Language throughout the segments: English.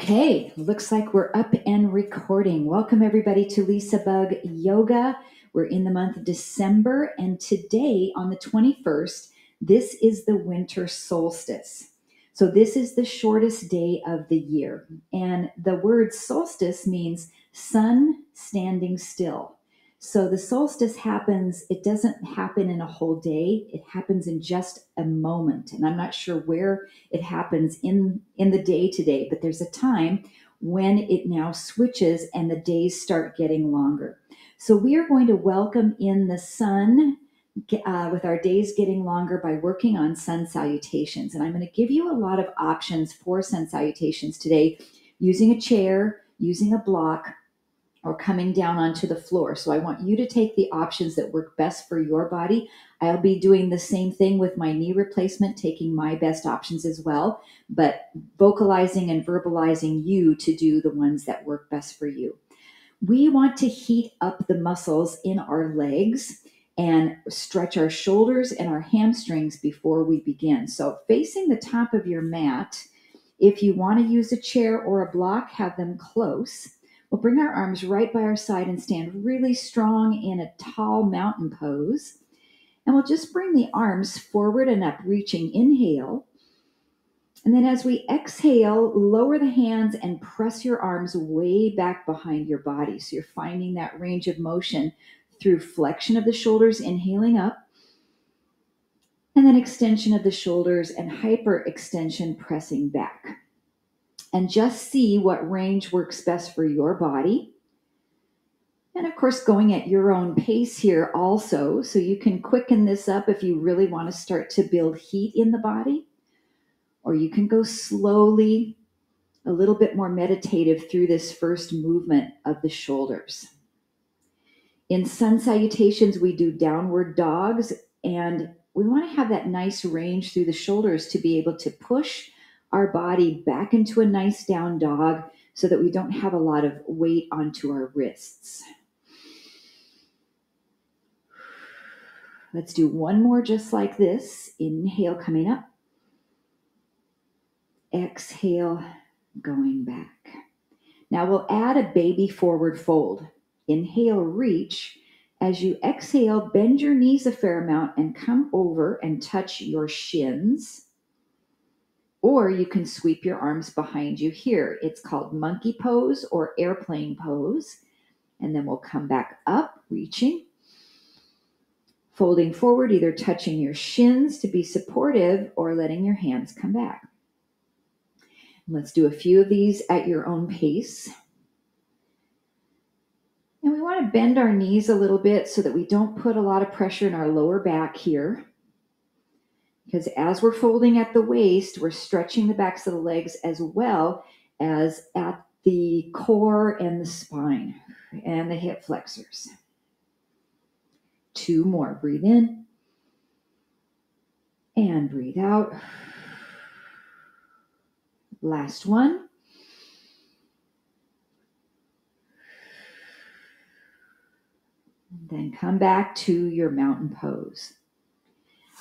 Okay, looks like we're up and recording. Welcome everybody to LisaBug Yoga. We're in the month of December, and today on the 21st, this is the winter solstice. So this is the shortest day of the year, and the word solstice means sun standing still. So the solstice happens, it doesn't happen in a whole day, it happens in just a moment. And I'm not sure where it happens in the day today, but there's a time when it now switches and the days start getting longer. So we are going to welcome in the sun with our days getting longer by working on sun salutations. And I'm going to give you a lot of options for sun salutations today, using a chair, using a block, or coming down onto the floor. So I want you to take the options that work best for your body. I'll be doing the same thing with my knee replacement, taking my best options as well, but vocalizing and verbalizing you to do the ones that work best for you. We want to heat up the muscles in our legs and stretch our shoulders and our hamstrings before we begin. So facing the top of your mat, if you want to use a chair or a block, have them close. We'll bring our arms right by our side and stand really strong in a tall mountain pose. And we'll just bring the arms forward and up, reaching. Inhale. And then as we exhale, lower the hands and press your arms way back behind your body. So you're finding that range of motion through flexion of the shoulders, inhaling up, and then extension of the shoulders and hyperextension, pressing back. And just see what range works best for your body. And of course, going at your own pace here also, so you can quicken this up if you really want to start to build heat in the body, or you can go slowly, a little bit more meditative through this first movement of the shoulders. In sun salutations, we do downward dogs, and we want to have that nice range through the shoulders to be able to push our body back into a nice down dog so that we don't have a lot of weight onto our wrists. Let's do one more just like this. Inhale, coming up. Exhale, going back. Now we'll add a baby forward fold. Inhale, reach. As you exhale, bend your knees a fair amount and come over and touch your shins. Or you can sweep your arms behind you here. It's called monkey pose or airplane pose. And then we'll come back up, reaching. Folding forward, either touching your shins to be supportive or letting your hands come back. Let's do a few of these at your own pace. And we want to bend our knees a little bit so that we don't put a lot of pressure in our lower back here. Because as we're folding at the waist, we're stretching the backs of the legs as well as at the core and the spine and the hip flexors. Two more. Breathe in and breathe out. Last one. Then come back to your mountain pose.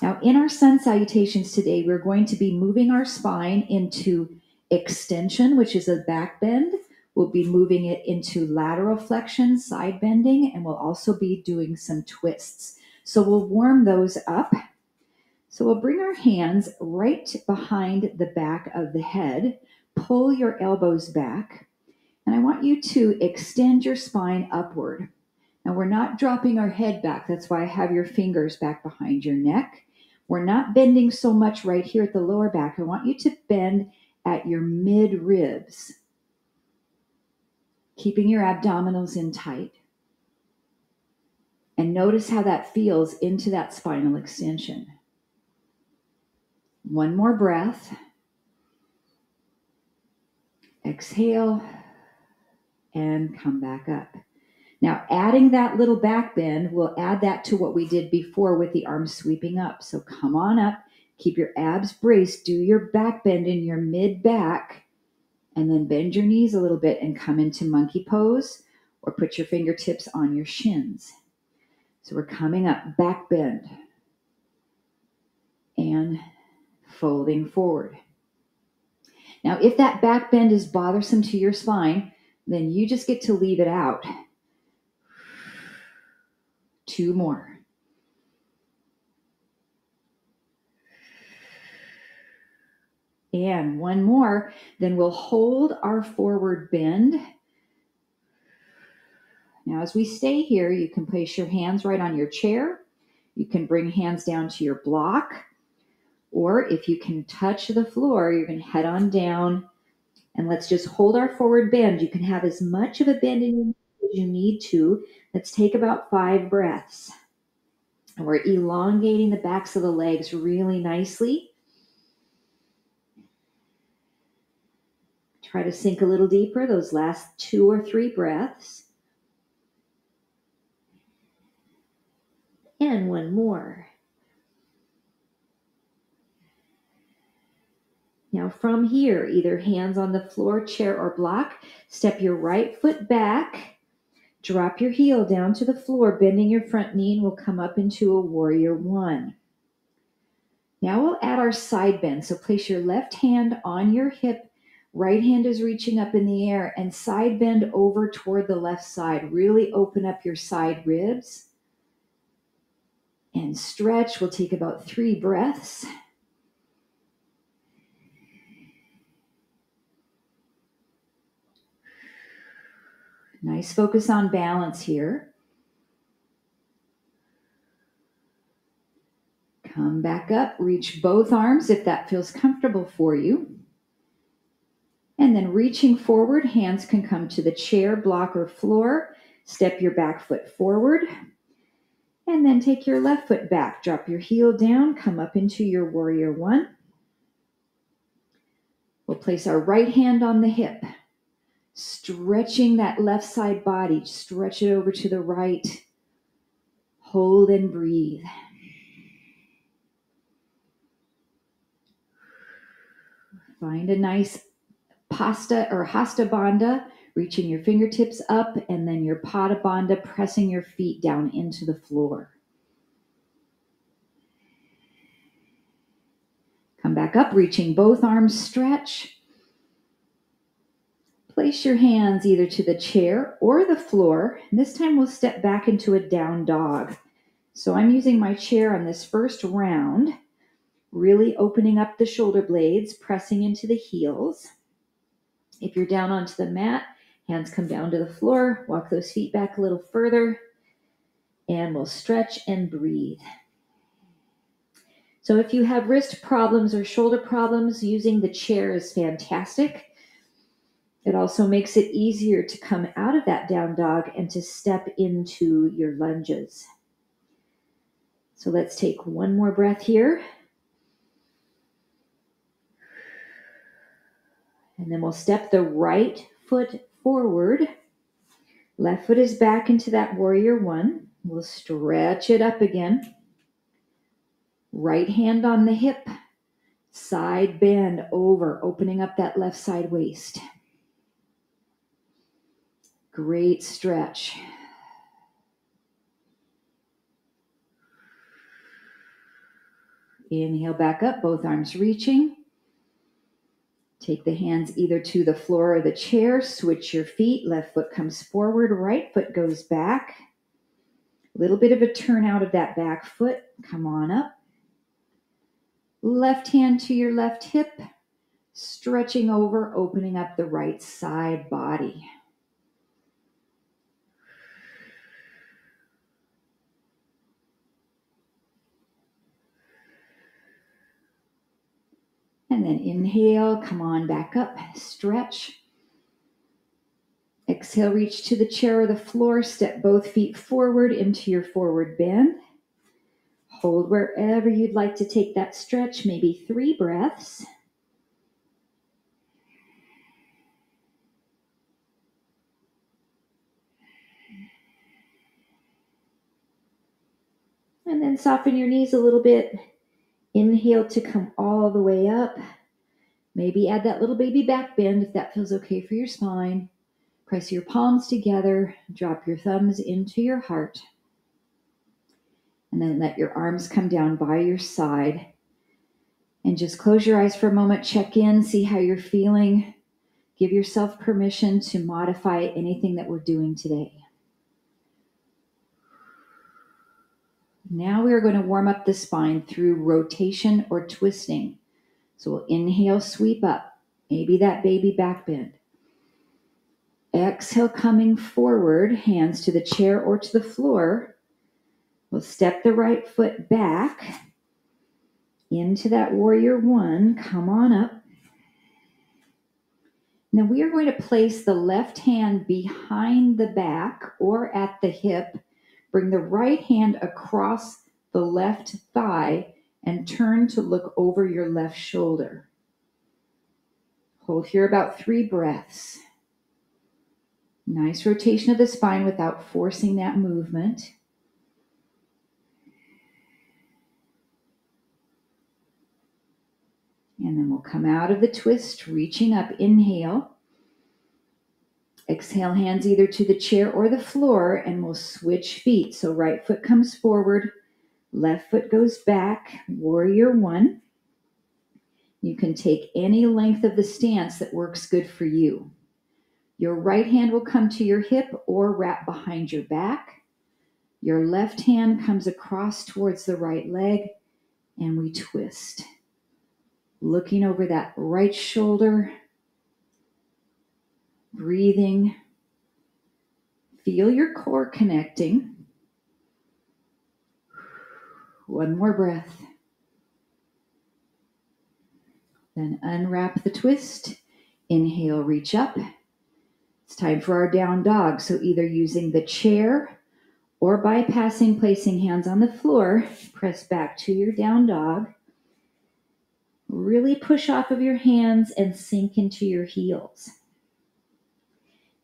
Now, in our sun salutations today, we're going to be moving our spine into extension, which is a back bend. We'll be moving it into lateral flexion, side bending, and we'll also be doing some twists. So we'll warm those up. So we'll bring our hands right behind the back of the head, pull your elbows back, and I want you to extend your spine upward. Now we're not dropping our head back. That's why I have your fingers back behind your neck. We're not bending so much right here at the lower back. I want you to bend at your mid ribs, keeping your abdominals in tight. And notice how that feels into that spinal extension. One more breath. Exhale and come back up. Now, adding that little back bend, we'll add that to what we did before with the arms sweeping up. So come on up, keep your abs braced, do your back bend in your mid back, and then bend your knees a little bit and come into monkey pose or put your fingertips on your shins. So we're coming up, back bend, and folding forward. Now, if that back bend is bothersome to your spine, then you just get to leave it out. 2 more. And 1 more. Then we'll hold our forward bend. Now, as we stay here, you can place your hands right on your chair. You can bring hands down to your block. Or if you can touch the floor, you're going to head on down. And let's just hold our forward bend. You can have as much of a bend in as you need to. Let's take about 5 breaths. And we're elongating the backs of the legs really nicely. Try to sink a little deeper those last 2 or 3 breaths. And 1 more. Now from here, either hands on the floor, chair, or block, step your right foot back, drop your heel down to the floor, bending your front knee, and we'll come up into a warrior 1. Now we'll add our side bend. So place your left hand on your hip, right hand is reaching up in the air, and side bend over toward the left side. Really open up your side ribs and stretch. We'll take about 3 breaths. Nice focus on balance here. Come back up, reach both arms if that feels comfortable for you. And then reaching forward, hands can come to the chair, block, or floor. Step your back foot forward. And then take your left foot back. Drop your heel down, come up into your warrior 1. We'll place our right hand on the hip. Stretching that left side body, stretch it over to the right. Hold and breathe. Find a nice pasta or hasta bandha, reaching your fingertips up, and then your pada bandha, pressing your feet down into the floor. Come back up, reaching both arms, stretch. Place your hands either to the chair or the floor. And this time we'll step back into a down dog. So I'm using my chair on this first round, really opening up the shoulder blades, pressing into the heels. If you're down onto the mat, hands come down to the floor, walk those feet back a little further, and we'll stretch and breathe. So if you have wrist problems or shoulder problems, using the chair is fantastic. It also makes it easier to come out of that down dog and to step into your lunges. So let's take 1 more breath here. And then we'll step the right foot forward. Left foot is back into that warrior 1. We'll stretch it up again. Right hand on the hip. Side bend over, opening up that left side waist. Great stretch. Inhale back up, both arms reaching. Take the hands either to the floor or the chair. Switch your feet. Left foot comes forward, right foot goes back. A little bit of a turn out of that back foot. Come on up. Left hand to your left hip. Stretching over, opening up the right side body. And then inhale, come on back up, stretch. Exhale, reach to the chair or the floor, step both feet forward into your forward bend. Hold wherever you'd like to take that stretch, maybe 3 breaths. And then soften your knees a little bit. Inhale to come all the way up. Maybe add that little baby back bend if that feels okay for your spine. Press your palms together. Drop your thumbs into your heart. And then let your arms come down by your side. And just close your eyes for a moment, check in, see how you're feeling. Give yourself permission to modify anything that we're doing today. Now we are going to warm up the spine through rotation or twisting. So we'll inhale, sweep up, maybe that baby back bend. Exhale, coming forward, hands to the chair or to the floor. We'll step the right foot back into that warrior one. Come on up. Now we are going to place the left hand behind the back or at the hip. Bring the right hand across the left thigh and turn to look over your left shoulder. Hold here about 3 breaths. Nice rotation of the spine without forcing that movement. And then we'll come out of the twist, reaching up, inhale. Exhale, hands either to the chair or the floor, and we'll switch feet. So right foot comes forward, left foot goes back, warrior one. You can take any length of the stance that works good for you. Your right hand will come to your hip or wrap behind your back. Your left hand comes across towards the right leg, and we twist. Looking over that right shoulder, breathing. Feel your core connecting. One more breath. Then unwrap the twist. Inhale, reach up. It's time for our down dog. So either using the chair or bypassing placing hands on the floor, press back to your down dog. Really push off of your hands and sink into your heels.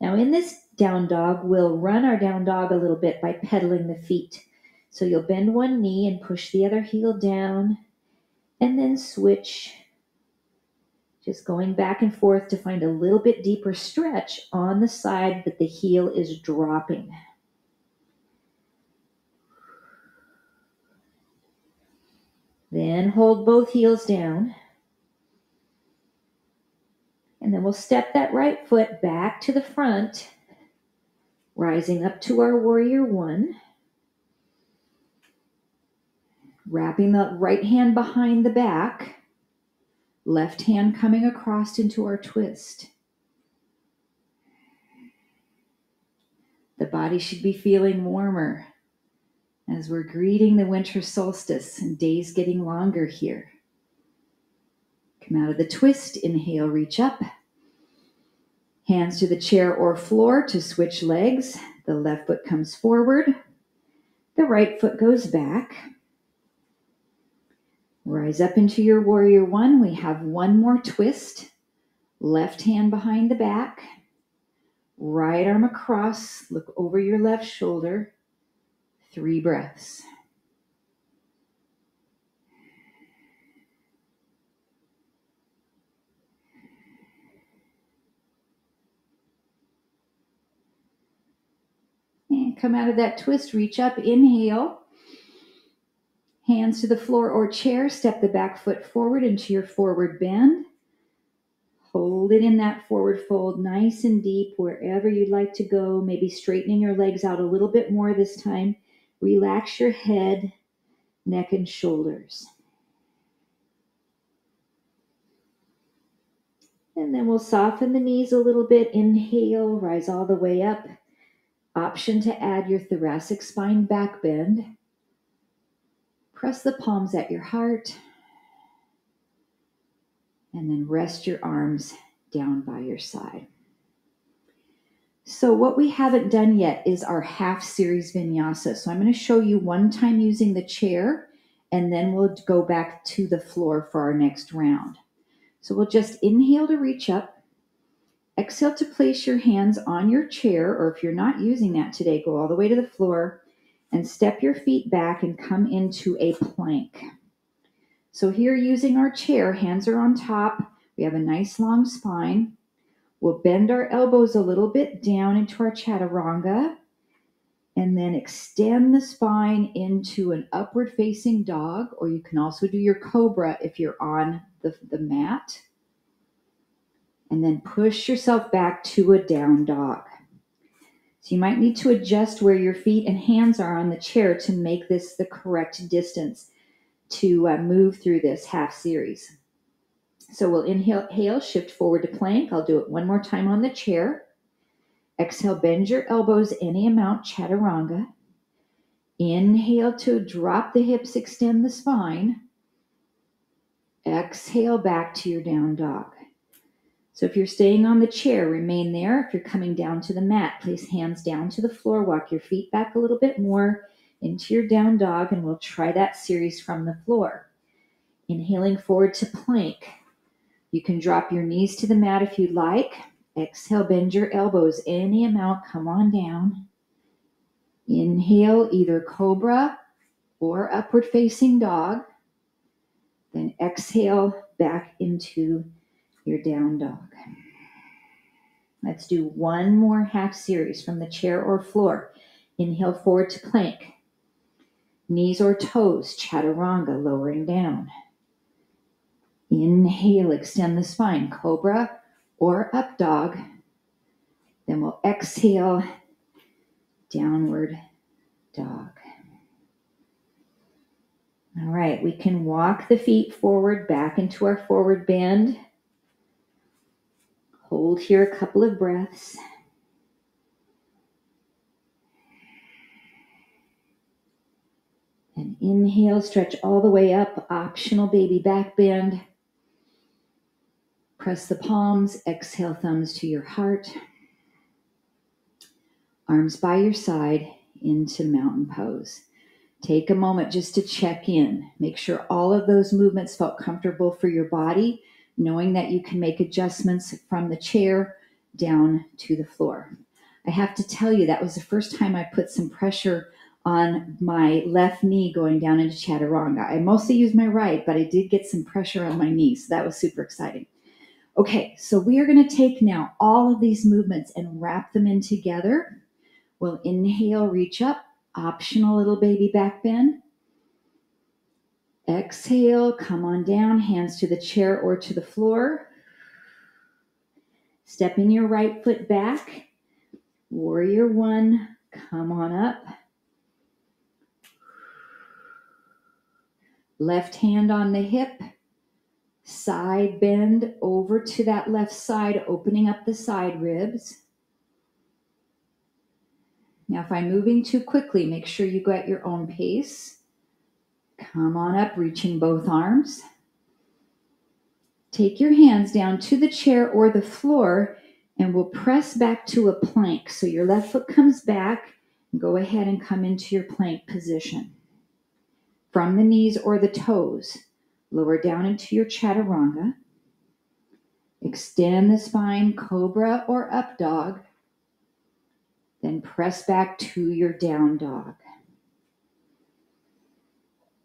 Now in this down dog, we'll run our down dog a little bit by pedaling the feet. So you'll bend one knee and push the other heel down and then switch. Just going back and forth to find a little bit deeper stretch on the side that the heel is dropping. Then hold both heels down. And then we'll step that right foot back to the front, rising up to our warrior one. Wrapping the right hand behind the back, left hand coming across into our twist. The body should be feeling warmer as we're greeting the winter solstice and days getting longer here. Come out of the twist, inhale, reach up. Hands to the chair or floor to switch legs. The left foot comes forward. The right foot goes back. Rise up into your warrior one. We have one more twist. Left hand behind the back. Right arm across. Look over your left shoulder. 3 breaths. And come out of that twist, reach up, inhale. Hands to the floor or chair, step the back foot forward into your forward bend. Hold it in that forward fold, nice and deep, wherever you'd like to go. Maybe straightening your legs out a little bit more this time. Relax your head, neck, and shoulders. And then we'll soften the knees a little bit. Inhale, rise all the way up. Option to add your thoracic spine back bend. Press the palms at your heart. And then rest your arms down by your side. So what we haven't done yet is our half series vinyasa. So I'm going to show you one time using the chair, and then we'll go back to the floor for our next round. So we'll just inhale to reach up. Exhale to place your hands on your chair, or if you're not using that today, go all the way to the floor and step your feet back and come into a plank. So here using our chair, hands are on top. We have a nice long spine. We'll bend our elbows a little bit down into our chaturanga. And then extend the spine into an upward facing dog, or you can also do your cobra if you're on the mat. And then push yourself back to a down dog. So you might need to adjust where your feet and hands are on the chair to make this the correct distance to move through this half series. So we'll inhale, shift forward to plank. I'll do it one more time on the chair. Exhale, bend your elbows any amount, chaturanga. Inhale to drop the hips, extend the spine. Exhale back to your down dog. So if you're staying on the chair, remain there. If you're coming down to the mat, place hands down to the floor. Walk your feet back a little bit more into your down dog, and we'll try that series from the floor. Inhaling forward to plank. You can drop your knees to the mat if you'd like. Exhale, bend your elbows any amount. Come on down. Inhale, either cobra or upward facing dog. Then exhale back into your down dog. Let's do one more half series from the chair or floor. Inhale forward to plank. Knees or toes, chaturanga, lowering down. Inhale, extend the spine, cobra or up dog. Then we'll exhale, downward dog. All right, we can walk the feet forward, back into our forward bend. Hold here a couple of breaths. And inhale, stretch all the way up, optional baby back bend. Press the palms, exhale, thumbs to your heart. Arms by your side into mountain pose. Take a moment just to check in. Make sure all of those movements felt comfortable for your body, knowing that you can make adjustments from the chair down to the floor. I have to tell you, that was the first time I put some pressure on my left knee going down into chaturanga. I mostly use my right, but I did get some pressure on my knee, so that was super exciting. Okay, so we are going to take now all of these movements and wrap them in together. We'll inhale, reach up, optional little baby back bend. Exhale, come on down, hands to the chair or to the floor. Stepping your right foot back. Warrior one, come on up. Left hand on the hip. Side bend over to that left side, opening up the side ribs. Now, if I'm moving too quickly, make sure you go at your own pace. Come on up, reaching both arms. Take your hands down to the chair or the floor, and we'll press back to a plank. So your left foot comes back, and go ahead and come into your plank position. From the knees or the toes, lower down into your chaturanga. Extend the spine, cobra or up dog. Then press back to your down dog.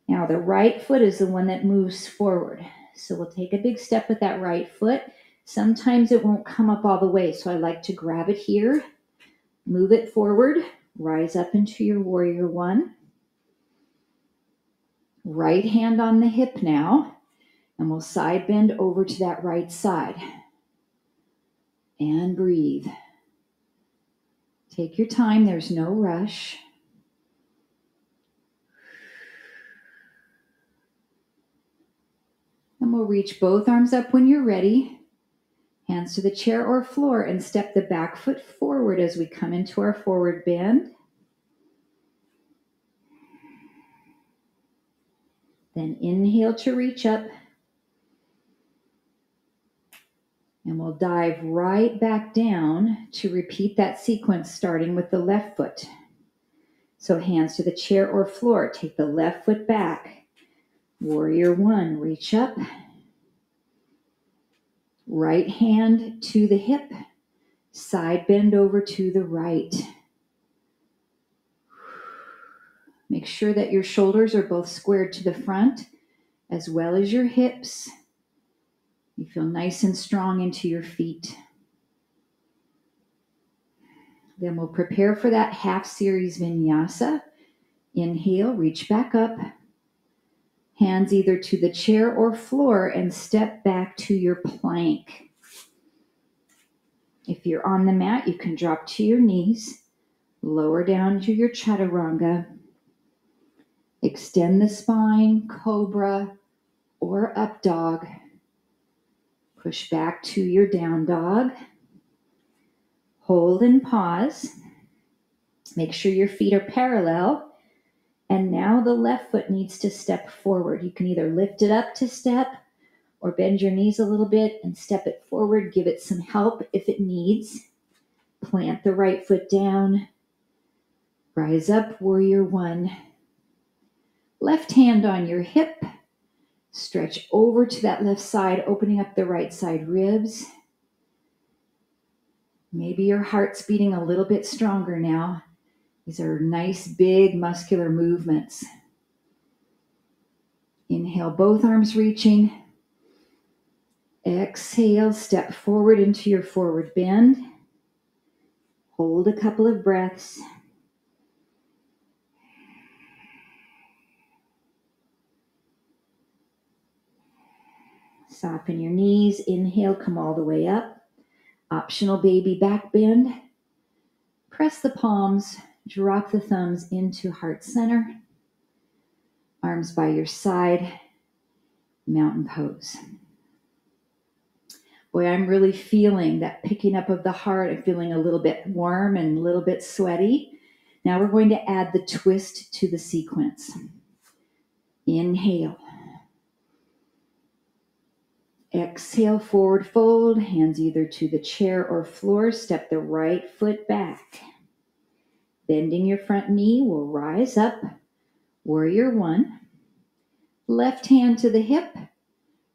Now the right foot is the one that moves forward. So we'll take a big step with that right foot. Sometimes it won't come up all the way, so I like to grab it here, move it forward, rise up into your warrior one. Right hand on the hip now, and we'll side bend over to that right side. And breathe. Take your time, there's no rush. And we'll reach both arms up when you're ready. Hands to the chair or floor, and step the back foot forward as we come into our forward bend. Then inhale to reach up. And we'll dive right back down to repeat that sequence, starting with the left foot. So hands to the chair or floor, take the left foot back. Warrior one, reach up. Right hand to the hip, side bend over to the right. Make sure that your shoulders are both squared to the front, as well as your hips. You feel nice and strong into your feet. Then we'll prepare for that half series vinyasa. Inhale, reach back up. Hands either to the chair or floor and step back to your plank. If you're on the mat, you can drop to your knees, lower down to your chaturanga. Extend the spine, cobra or up dog. Push back to your down dog. Hold and pause. Make sure your feet are parallel. And now the left foot needs to step forward. You can either lift it up to step or bend your knees a little bit and step it forward. Give it some help if it needs. Plant the right foot down. Rise up, warrior one. Left hand on your hip. Stretch over to that left side, opening up the right side ribs. Maybe your heart's beating a little bit stronger now. These are nice, big, muscular movements. Inhale, both arms reaching. Exhale, step forward into your forward bend. Hold a couple of breaths. Soften your knees. Inhale, come all the way up. Optional baby back bend. Press the palms, drop the thumbs into heart center. Arms by your side, mountain pose. Boy, I'm really feeling that picking up of the heart. I'm feeling a little bit warm and a little bit sweaty. Now we're going to add the twist to the sequence. Inhale. Exhale, forward fold, hands either to the chair or floor. Step the right foot back. Bending your front knee will rise up. Warrior one. Left hand to the hip.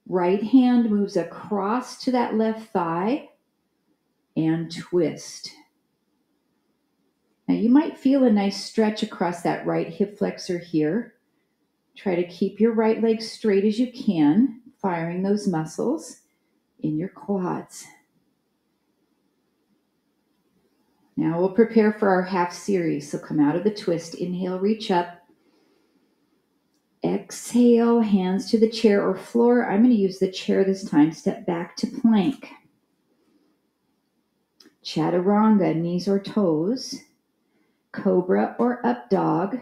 Right hand moves across to that left thigh and twist. Now you might feel a nice stretch across that right hip flexor here. Try to keep your right leg straight as you can, firing those muscles in your quads. Now we'll prepare for our half series. So come out of the twist. Inhale, reach up. Exhale, hands to the chair or floor. I'm going to use the chair this time. Step back to plank. Chaturanga, knees or toes. Cobra or up dog.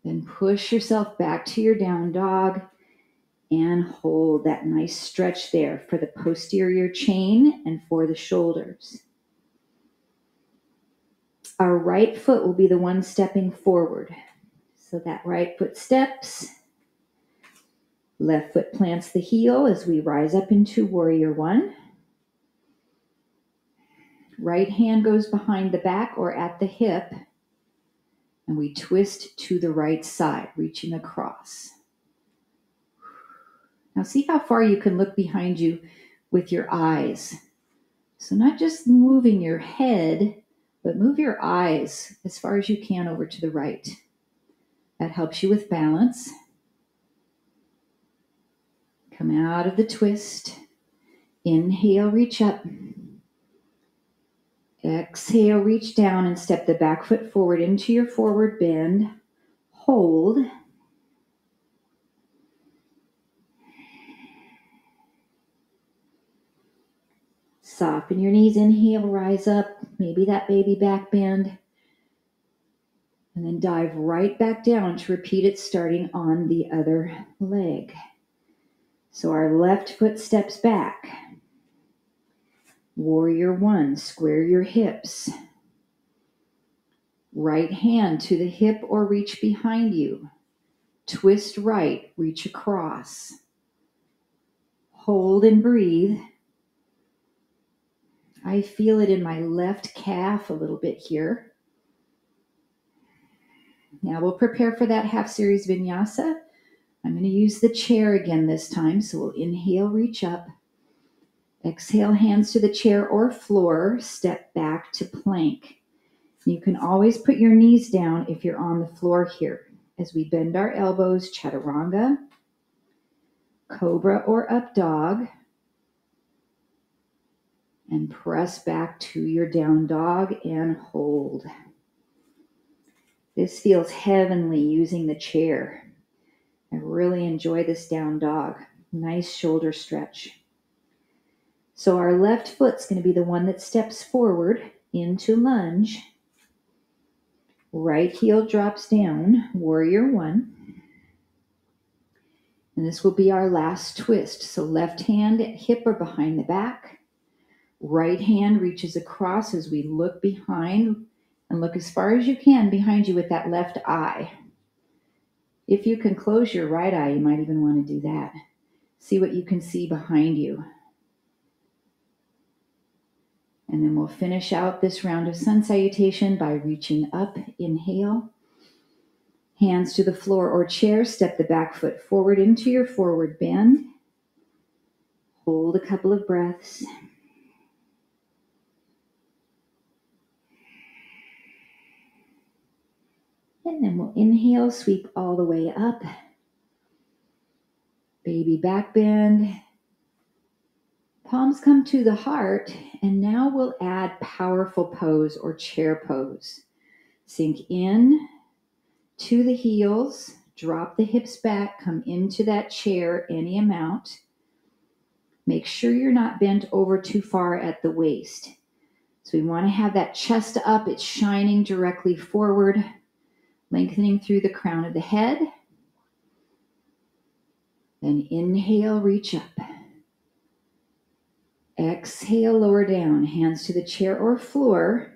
Then push yourself back to your down dog and hold that nice stretch there for the posterior chain and for the shoulders. Our right foot will be the one stepping forward. So that right foot steps. Left foot plants the heel as we rise up into warrior one. Right hand goes behind the back or at the hip. And we twist to the right side, reaching across. Now see how far you can look behind you with your eyes. So not just moving your head, but move your eyes as far as you can over to the right. That helps you with balance. Come out of the twist. Inhale, reach up. Exhale, reach down and step the back foot forward into your forward bend. Hold. Soften your knees. Inhale, rise up. Maybe that baby back bend. And then dive right back down to repeat it starting on the other leg. So our left foot steps back. Warrior one, square your hips. Right hand to the hip or reach behind you. Twist right, reach across. Hold and breathe. I feel it in my left calf a little bit here. Now we'll prepare for that half series vinyasa. I'm going to use the chair again this time. So we'll inhale, reach up. Exhale, hands to the chair or floor. Step back to plank. You can always put your knees down if you're on the floor here. As we bend our elbows, chaturanga, cobra or up dog. And press back to your down dog and hold. This feels heavenly using the chair. I really enjoy this down dog. Nice shoulder stretch. So our left foot's going to be the one that steps forward into lunge. Right heel drops down, warrior one. And this will be our last twist. So left hand at hip or behind the back. Right hand reaches across as we look behind and look as far as you can behind you with that left eye. If you can close your right eye, you might even want to do that. See what you can see behind you. And then we'll finish out this round of sun salutation by reaching up, inhale. Hands to the floor or chair, step the back foot forward into your forward bend. Hold a couple of breaths. And then we'll inhale, sweep all the way up. Baby back bend. Palms come to the heart, and now we'll add powerful pose or chair pose. Sink in to the heels, drop the hips back, come into that chair any amount. Make sure you're not bent over too far at the waist. So we want to have that chest up, it's shining directly forward, lengthening through the crown of the head. Then inhale, reach up. Exhale, lower down, hands to the chair or floor.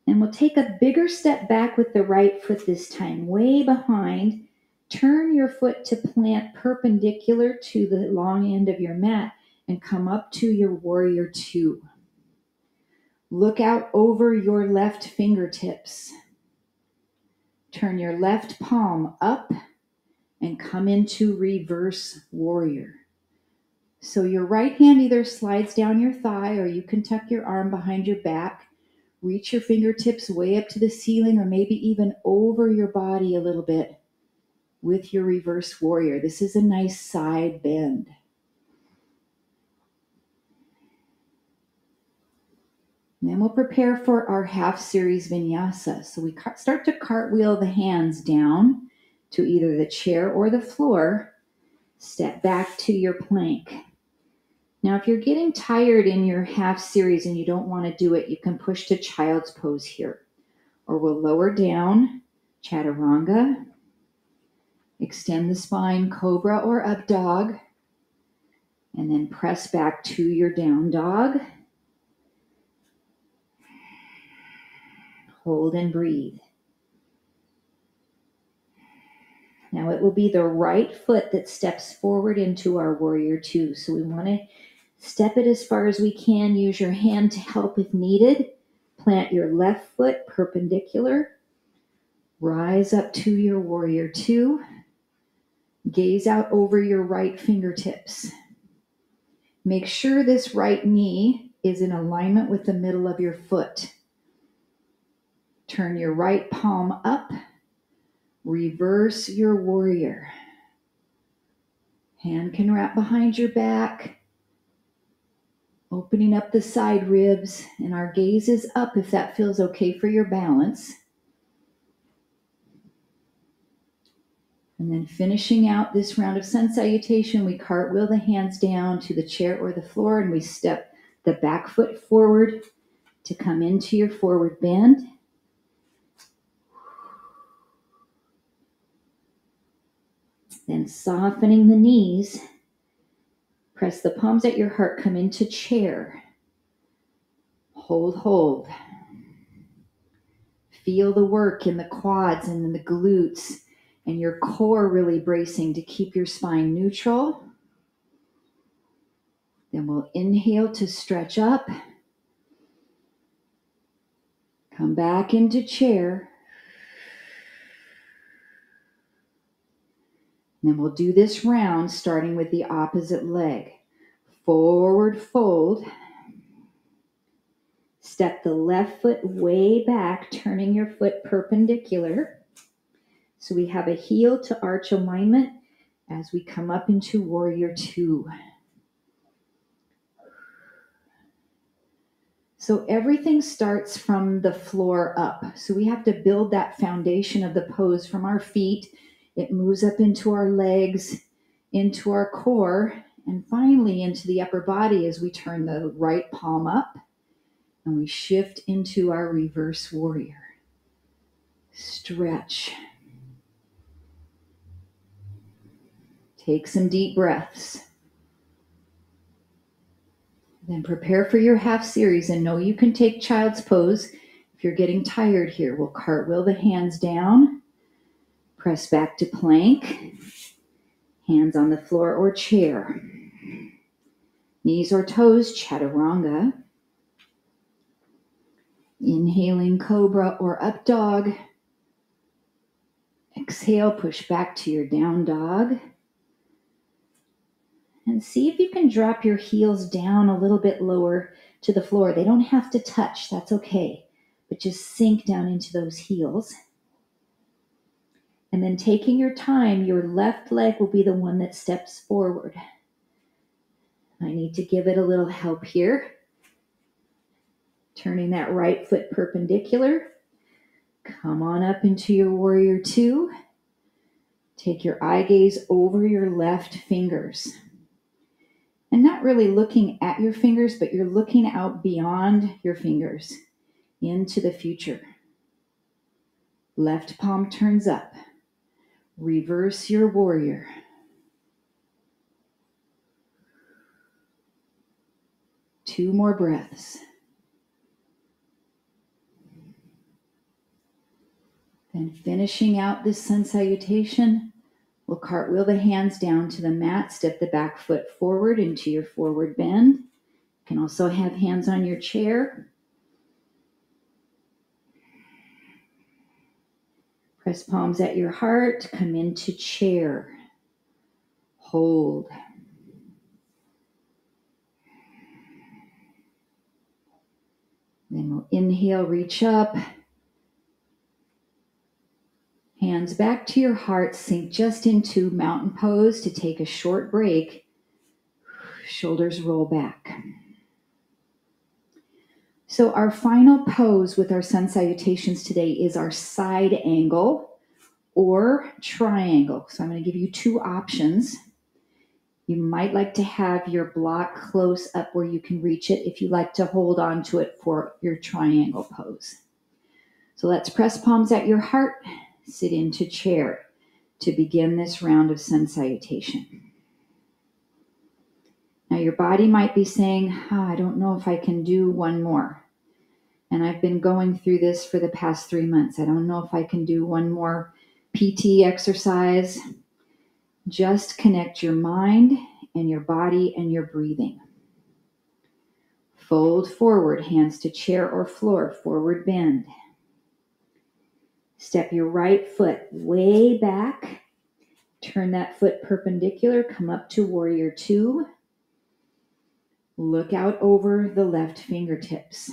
And we'll take a bigger step back with the right foot this time, way behind. Turn your foot to plant perpendicular to the long end of your mat and come up to your warrior two. Look out over your left fingertips. Turn your left palm up and come into reverse warrior. So your right hand either slides down your thigh or you can tuck your arm behind your back. Reach your fingertips way up to the ceiling or maybe even over your body a little bit with your reverse warrior. This is a nice side bend. And then we'll prepare for our half series vinyasa. So we start to cartwheel the hands down to either the chair or the floor. Step back to your plank. Now, if you're getting tired in your half series and you don't want to do it, you can push to child's pose here. Or we'll lower down, chaturanga. Extend the spine, cobra or up dog. And then press back to your down dog. Hold and breathe. Now it will be the right foot that steps forward into our warrior two. So we want to step it as far as we can. Use your hand to help if needed. Plant your left foot perpendicular. Rise up to your warrior two. Gaze out over your right fingertips. Make sure this right knee is in alignment with the middle of your foot. Turn your right palm up. Reverse your warrior. Hand can wrap behind your back. Opening up the side ribs, and our gaze is up if that feels okay for your balance. And then finishing out this round of sun salutation, we cartwheel the hands down to the chair or the floor, and we step the back foot forward to come into your forward bend. Then softening the knees, press the palms at your heart, come into chair. Hold. Feel the work in the quads and in the glutes and your core really bracing to keep your spine neutral. Then we'll inhale to stretch up. Come back into chair. And then we'll do this round starting with the opposite leg. Forward fold. Step the left foot way back, turning your foot perpendicular. So we have a heel to arch alignment as we come up into warrior two. So everything starts from the floor up. So we have to build that foundation of the pose from our feet. It moves up into our legs, into our core, and finally into the upper body as we turn the right palm up and we shift into our reverse warrior. Stretch. Take some deep breaths. Then prepare for your half series and know you can take child's pose. If you're getting tired here, we'll cartwheel the hands down, press back to plank, hands on the floor or chair. Knees or toes, chaturanga. Inhaling cobra or up dog. Exhale, push back to your down dog. And see if you can drop your heels down a little bit lower to the floor. They don't have to touch, that's okay. But just sink down into those heels. And then taking your time, your left leg will be the one that steps forward. I need to give it a little help here. Turning that right foot perpendicular. Come on up into your warrior two. Take your eye gaze over your left fingers. And not really looking at your fingers, but you're looking out beyond your fingers into the future. Left palm turns up. Reverse your warrior. Two more breaths. Then finishing out this sun salutation, we'll cartwheel the hands down to the mat, step the back foot forward into your forward bend. You can also have hands on your chair. Press palms at your heart, come into chair. Hold. Then we'll inhale, reach up. Hands back to your heart, sink just into mountain pose to take a short break. Shoulders roll back. So our final pose with our sun salutations today is our side angle or triangle. So I'm going to give you two options. You might like to have your block close up where you can reach it if you like to hold on to it for your triangle pose. So let's press palms at your heart, sit into chair to begin this round of sun salutation. Now your body might be saying, I don't know if I can do one more. And I've been going through this for the past 3 months. I don't know if I can do one more PT exercise. Just connect your mind and your body and your breathing. Fold forward, hands to chair or floor, forward bend. Step your right foot way back. Turn that foot perpendicular, come up to warrior two. Look out over the left fingertips.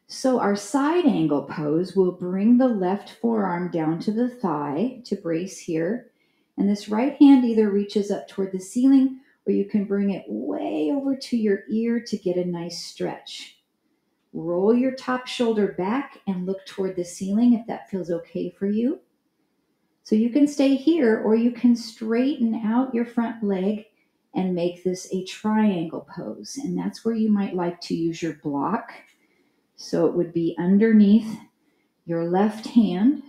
So our side angle pose will bring the left forearm down to the thigh to brace here. And this right hand either reaches up toward the ceiling or you can bring it way over to your ear to get a nice stretch. Roll your top shoulder back and look toward the ceiling if that feels okay for you. So you can stay here or you can straighten out your front leg and make this a triangle pose. And that's where you might like to use your block. So it would be underneath your left hand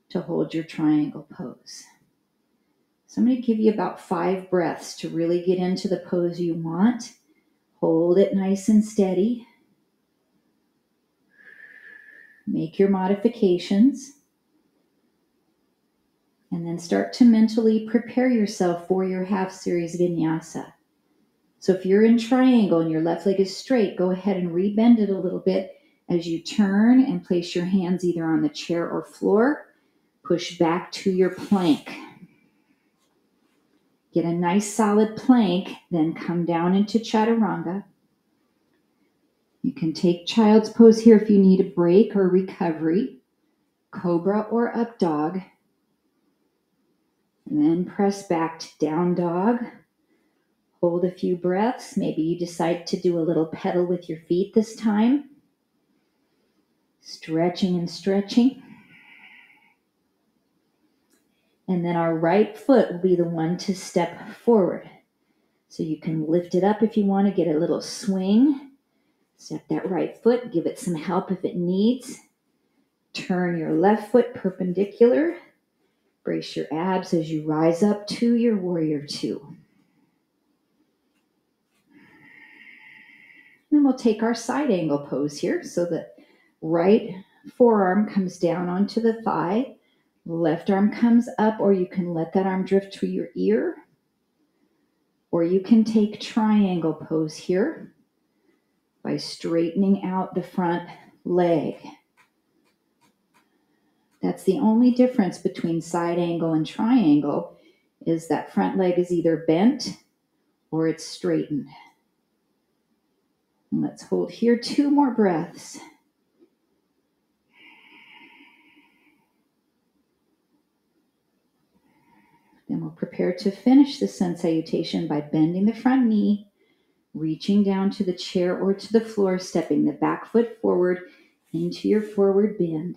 to hold your triangle pose. So I'm going to give you about 5 breaths to really get into the pose you want. Hold it nice and steady. Make your modifications. And then start to mentally prepare yourself for your half series vinyasa. So if you're in triangle and your left leg is straight, go ahead and rebend it a little bit as you turn and place your hands either on the chair or floor. Push back to your plank. Get a nice solid plank, then come down into chaturanga. You can take child's pose here if you need a break or recovery. Cobra or up dog. And then press back to down dog. Hold a few breaths. Maybe you decide to do a little pedal with your feet this time. Stretching and stretching. And then our right foot will be the one to step forward. So you can lift it up if you want to get a little swing. Step that right foot, give it some help if it needs. Turn your left foot perpendicular. Brace your abs as you rise up to your warrior two. Then we'll take our side angle pose here. So the right forearm comes down onto the thigh. Left arm comes up, or you can let that arm drift to your ear. Or you can take triangle pose here by straightening out the front leg. That's the only difference between side angle and triangle, is that front leg is either bent or it's straightened. And let's hold here 2 more breaths. Then we'll prepare to finish the sun salutation by bending the front knee, reaching down to the chair or to the floor, stepping the back foot forward into your forward bend.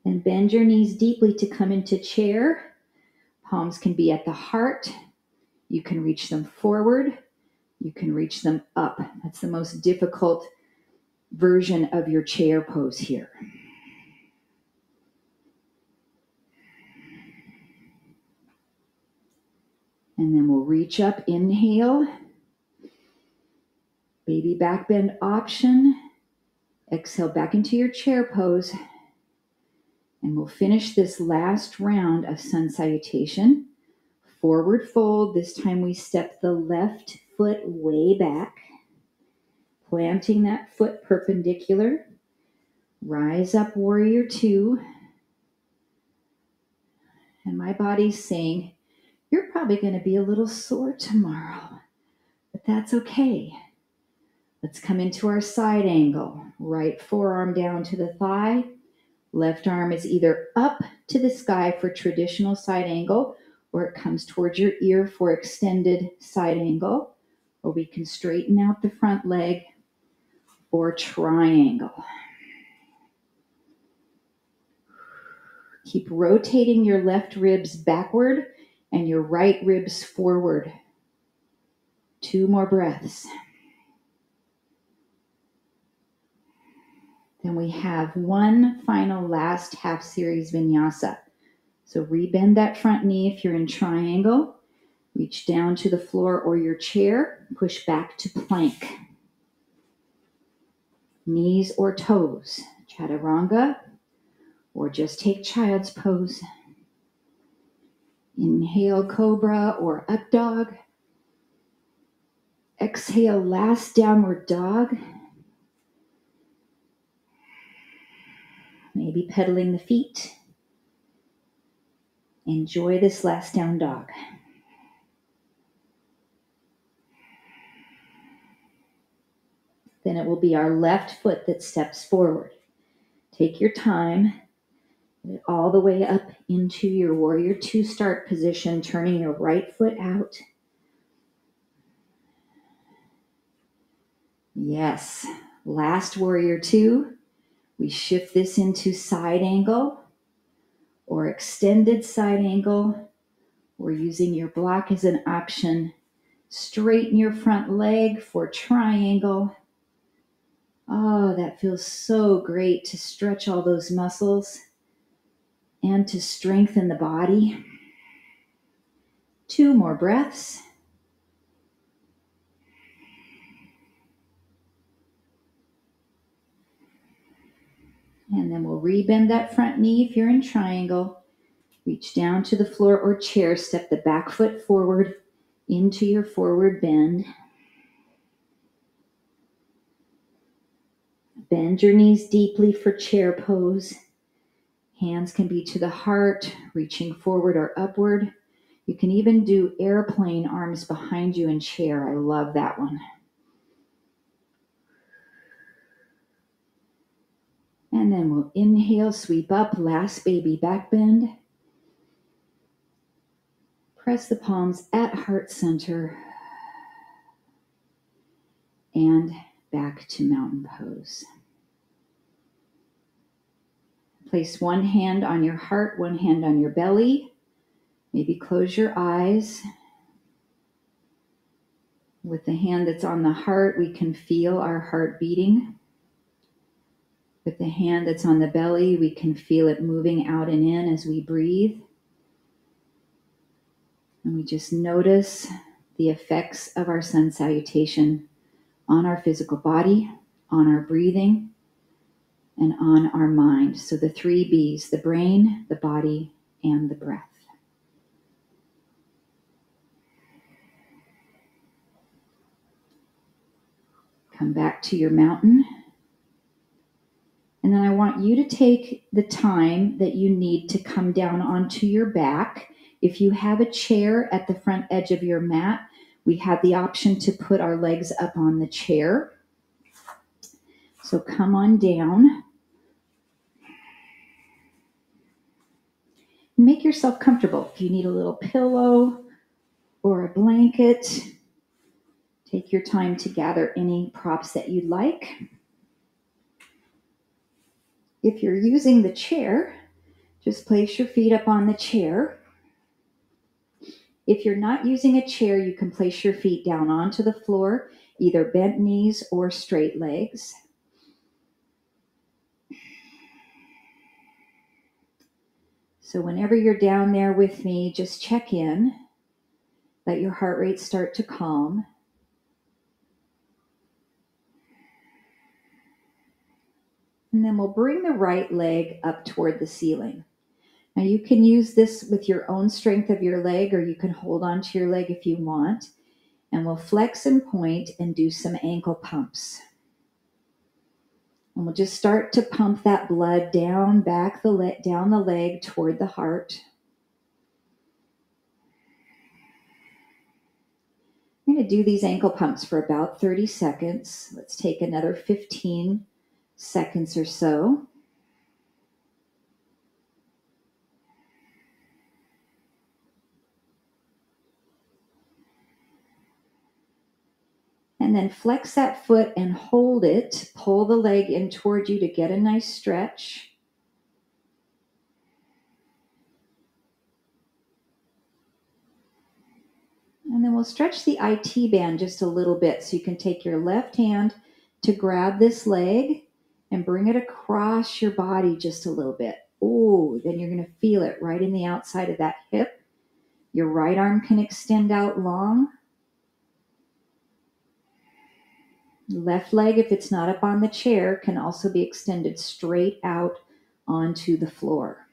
Then bend your knees deeply to come into chair. Palms can be at the heart. You can reach them forward. You can reach them up. That's the most difficult version of your chair pose here. And then we'll reach up, inhale. Baby back bend option. Exhale back into your chair pose. And we'll finish this last round of sun salutation. Forward fold. This time we step the left foot way back, planting that foot perpendicular. Rise up, warrior two. And my body's saying, you're probably going to be a little sore tomorrow, but that's okay. Let's come into our side angle. Right forearm down to the thigh. Left arm is either up to the sky for traditional side angle, or it comes towards your ear for extended side angle, or we can straighten out the front leg or triangle. Keep rotating your left ribs backward and your right ribs forward. 2 more breaths. Then we have one final last half series vinyasa. So rebend that front knee if you're in triangle. Reach down to the floor or your chair. Push back to plank. Knees or toes. Chaturanga, or just take child's pose. Inhale, cobra or up dog. Exhale, last downward dog. Maybe pedaling the feet. Enjoy this last down dog. Then it will be our left foot that steps forward. Take your time. Get it all the way up into your warrior two start position, turning your right foot out. Yes. Last warrior two. We shift this into side angle or extended side angle, or using your block as an option. Straighten your front leg for triangle. Oh, that feels so great to stretch all those muscles and to strengthen the body. 2 more breaths. And then we'll rebend that front knee if you're in triangle. Reach down to the floor or chair. Step the back foot forward into your forward bend. Bend your knees deeply for chair pose. Hands can be to the heart, reaching forward or upward. You can even do airplane arms behind you in chair. I love that one. And then we'll inhale, sweep up, last baby back bend. Press the palms at heart center and back to mountain pose. Place one hand on your heart, one hand on your belly. Maybe close your eyes. With the hand that's on the heart, we can feel our heart beating. With the hand that's on the belly, we can feel it moving out and in as we breathe. And we just notice the effects of our sun salutation on our physical body, on our breathing, and on our mind. So the 3 B's, the brain, the body, and the breath. Come back to your mountain. And then I want you to take the time that you need to come down onto your back. If you have a chair at the front edge of your mat, we have the option to put our legs up on the chair. So come on down. Make yourself comfortable. If you need a little pillow or a blanket, take your time to gather any props that you'd like. If you're using the chair, just place your feet up on the chair. If you're not using a chair, you can place your feet down onto the floor, either bent knees or straight legs. So whenever you're down there with me, just check in. Let your heart rate start to calm. And then we'll bring the right leg up toward the ceiling. Now you can use this with your own strength of your leg, or you can hold onto your leg if you want. And we'll flex and point and do some ankle pumps. And we'll just start to pump that blood down down the leg toward the heart. I'm going to do these ankle pumps for about 30 seconds. Let's take another 15 seconds or so. And then flex that foot and hold it. Pull the leg in toward you to get a nice stretch. And then we'll stretch the IT band just a little bit, so you can take your left hand to grab this leg and bring it across your body just a little bit. Oh, then you're going to feel it right in the outside of that hip. Your right arm can extend out long. Left leg, if it's not up on the chair, can also be extended straight out onto the floor.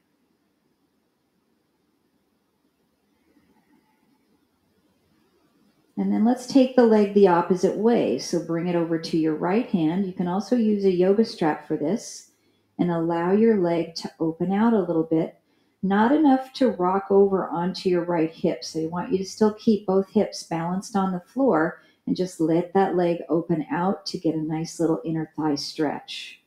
And then let's take the leg the opposite way. So bring it over to your right hand. You can also use a yoga strap for this and allow your leg to open out a little bit. Not enough to rock over onto your right hip. So you want you to still keep both hips balanced on the floor and just let that leg open out to get a nice little inner thigh stretch.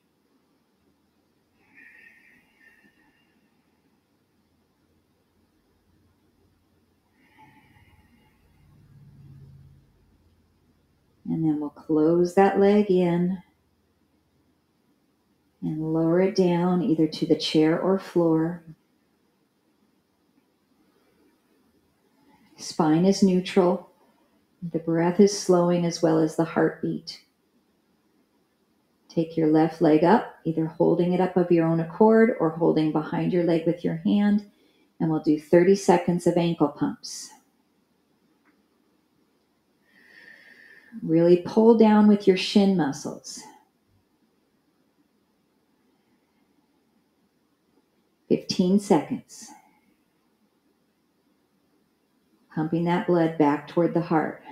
And then we'll close that leg in and lower it down either to the chair or floor. Spine is neutral. The breath is slowing as well as the heartbeat. Take your left leg up, either holding it up of your own accord or holding behind your leg with your hand, and we'll do 30 seconds of ankle pumps. Really pull down with your shin muscles. 15 seconds. Pumping that blood back toward the heart.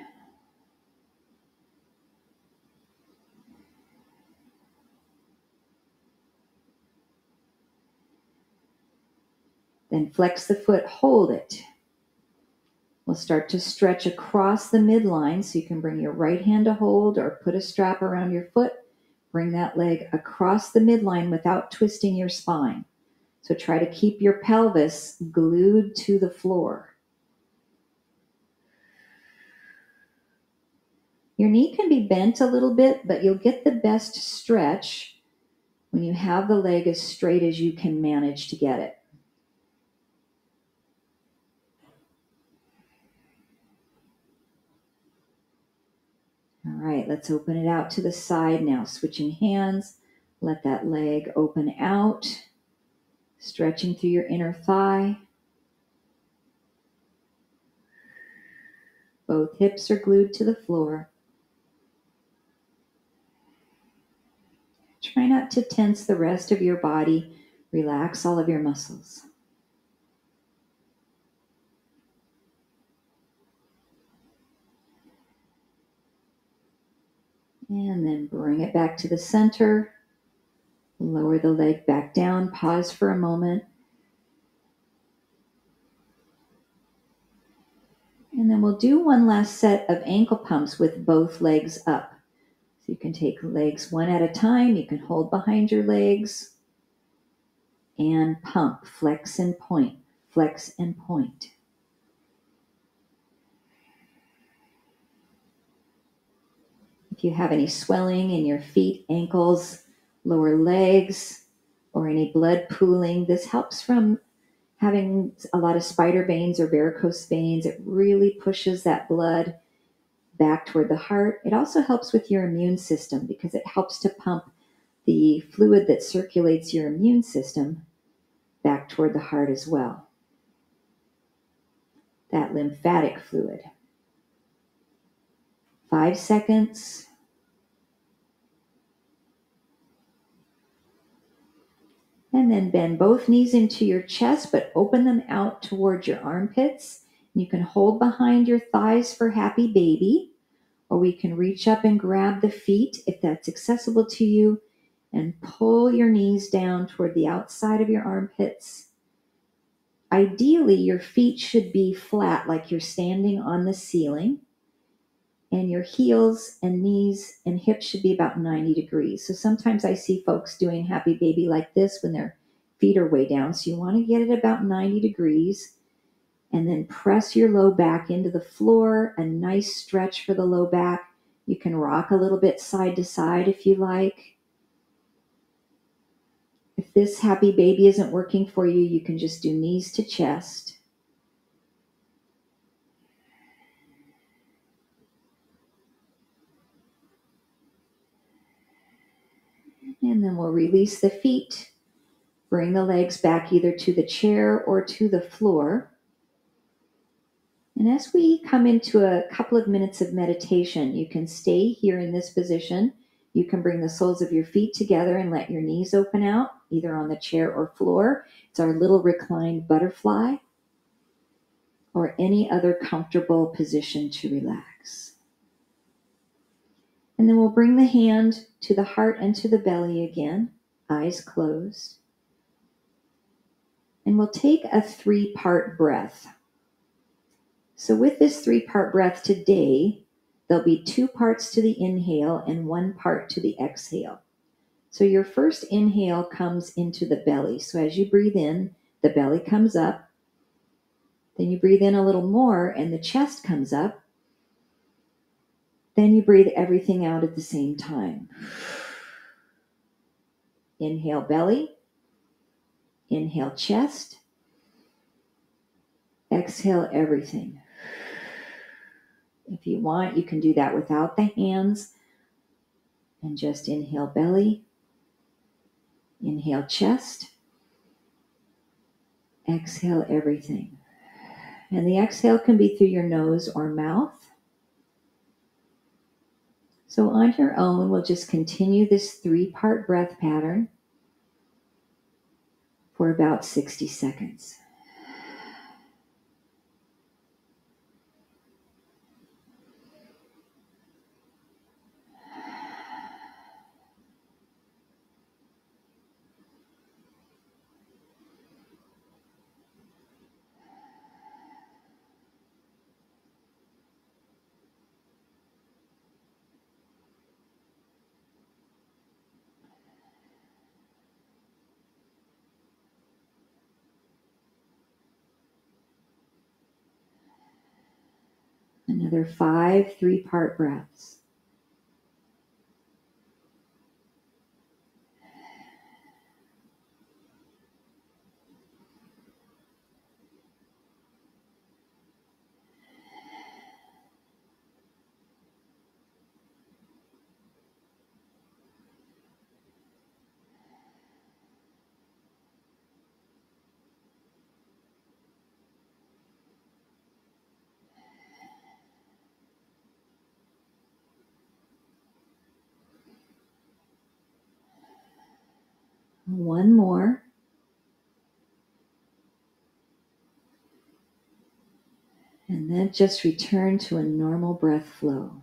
Then flex the foot, hold it. We'll start to stretch across the midline, so you can bring your right hand to hold or put a strap around your foot. Bring that leg across the midline without twisting your spine. So try to keep your pelvis glued to the floor. Your knee can be bent a little bit, but you'll get the best stretch when you have the leg as straight as you can manage to get it. All right, let's open it out to the side now. Switching hands, let that leg open out, stretching through your inner thigh. Both hips are glued to the floor. Try not to tense the rest of your body. Relax all of your muscles. And then bring it back to the center. Lower the leg back down. Pause for a moment. And then we'll do one last set of ankle pumps with both legs up. So you can take legs one at a time. You can hold behind your legs and pump. Flex and point. Flex and point. If you have any swelling in your feet, ankles, lower legs, or any blood pooling, this helps from having a lot of spider veins or varicose veins. It really pushes that blood back toward the heart. It also helps with your immune system because it helps to pump the fluid that circulates your immune system back toward the heart as well. That lymphatic fluid. 5 seconds. And then bend both knees into your chest, but open them out towards your armpits. You can hold behind your thighs for happy baby, or we can reach up and grab the feet if that's accessible to you, and pull your knees down toward the outside of your armpits. Ideally, your feet should be flat like you're standing on the ceiling, and your heels and knees and hips should be about 90 degrees. So sometimes I see folks doing happy baby like this when their feet are way down. So you want to get it about 90 degrees and then press your low back into the floor. A nice stretch for the low back. You can rock a little bit side to side if you like. If this happy baby isn't working for you, you can just do knees to chest. And then we'll release the feet. Bring the legs back either to the chair or to the floor. And as we come into a couple of minutes of meditation, you can stay here in this position. You can bring the soles of your feet together and let your knees open out, either on the chair or floor. It's our little reclined butterfly, or any other comfortable position to relax. And then we'll bring the hand to the heart and to the belly again, eyes closed. And we'll take a 3-part breath. So with this 3-part breath today, there'll be 2 parts to the inhale and 1 part to the exhale. So your first inhale comes into the belly. So as you breathe in, the belly comes up. Then you breathe in a little more and the chest comes up. Then you breathe everything out at the same time. Inhale belly. Inhale chest. Exhale everything. If you want, you can do that without the hands and just inhale belly. Inhale chest. Exhale everything. And the exhale can be through your nose or mouth. So on your own, we'll just continue this 3-part breath pattern for about 60 seconds. Another 5 3-part breaths. One more. And then just return to a normal breath flow.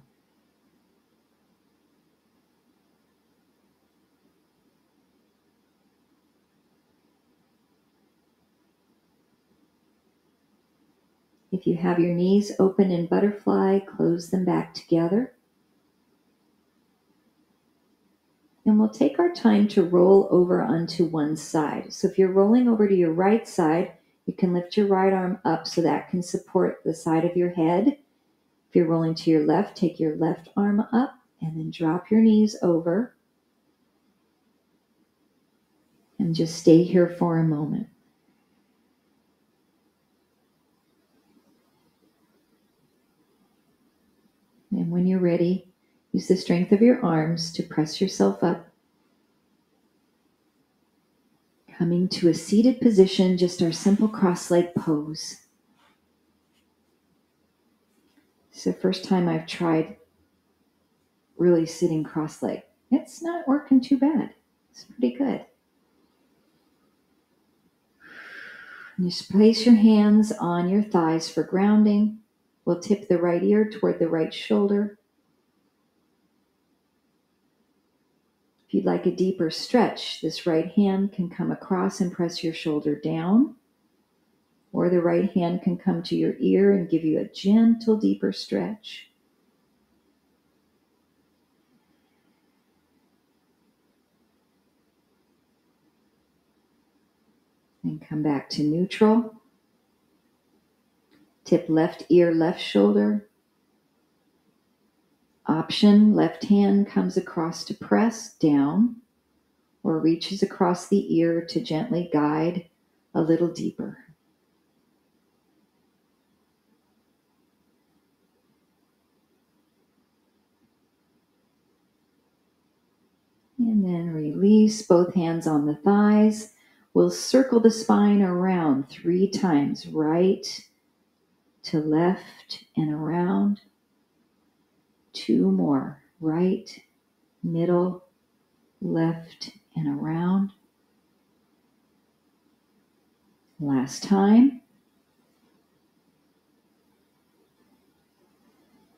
If you have your knees open in butterfly, close them back together. And we'll take our time to roll over onto one side. So if you're rolling over to your right side, you can lift your right arm up so that can support the side of your head. If you're rolling to your left, take your left arm up and then drop your knees over. And just stay here for a moment. And when you're ready, use the strength of your arms to press yourself up. Coming to a seated position, just our simple cross-leg pose. It's the first time I've tried really sitting cross-legged. It's not working too bad. It's pretty good. And just place your hands on your thighs for grounding. We'll tip the right ear toward the right shoulder. If you'd like a deeper stretch, this right hand can come across and press your shoulder down, or the right hand can come to your ear and give you a gentle, deeper stretch. And come back to neutral. Tip left ear, left shoulder. Option, left hand comes across to press down or reaches across the ear to gently guide a little deeper. And then release both hands on the thighs. We'll circle the spine around 3 times, right to left and around. 2 more, right, middle, left, and around. Last time.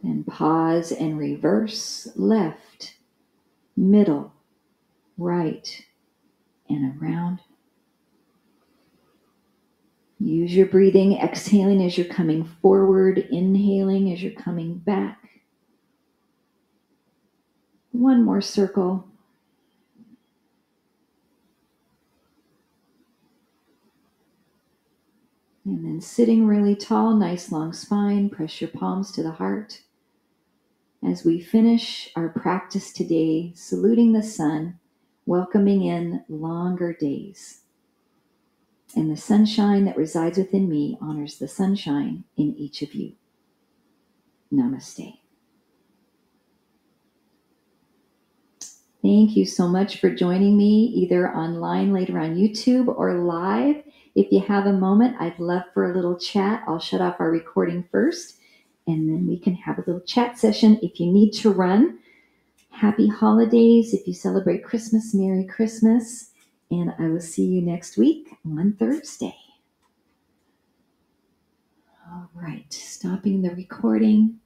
Then pause and reverse, left, middle, right, and around. Use your breathing, exhaling as you're coming forward, inhaling as you're coming back. 1 more circle. And then sitting really tall, nice long spine, press your palms to the heart. As we finish our practice today, saluting the sun, welcoming in longer days. And the sunshine that resides within me honors the sunshine in each of you. Namaste. Thank you so much for joining me either online later on YouTube or live. If you have a moment, I'd love for a little chat. I'll shut off our recording first, and then we can have a little chat session. If you need to run, happy holidays. If you celebrate Christmas, Merry Christmas. And I will see you next week on Thursday. All right, stopping the recording.